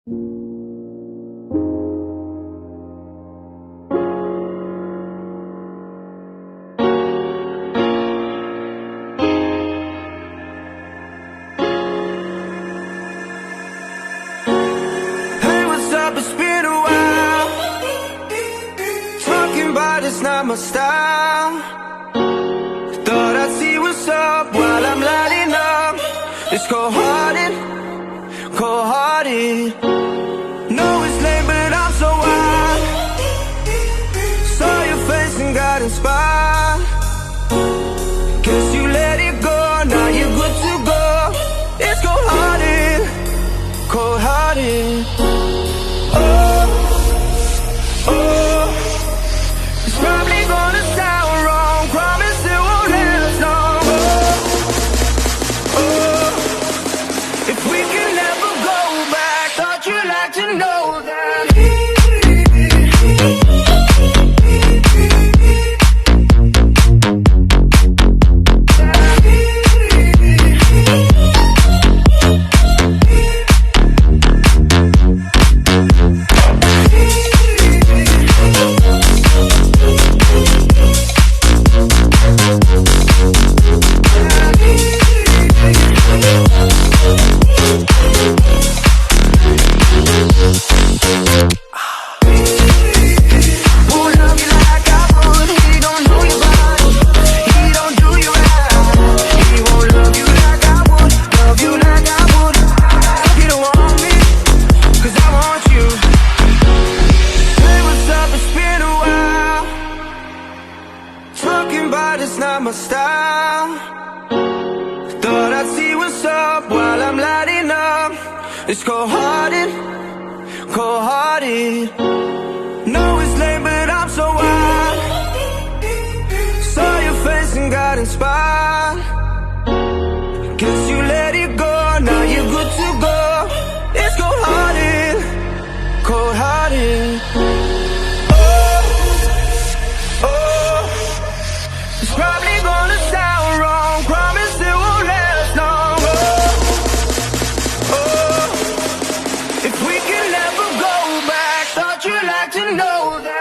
It's been a while. Talking about it's not my style. Thought I'd see what's up while I'm lighting up. It's cold-hearted, cold-hearted. Know it's lame, but I'm so wild. Saw your face and got inspired. Guess you let it go, now you're good to go. It's cold-hearted, cold-hearted. It's probably gonna sound wrong, promise it won't last long. If we can never go back, thought you'd like to know that. It's not my style. Thought I'd see what's up while I'm lighting up. It's cold-hearted, cold-hearted. Know it's lame, but I'm so wild. Saw your face and got inspired. Guess you let it go, now you're good to go. It's cold-hearted, cold-hearted. Probably gonna sound wrong, promise it won't last long. If we can never go back, thought you'd like to know that.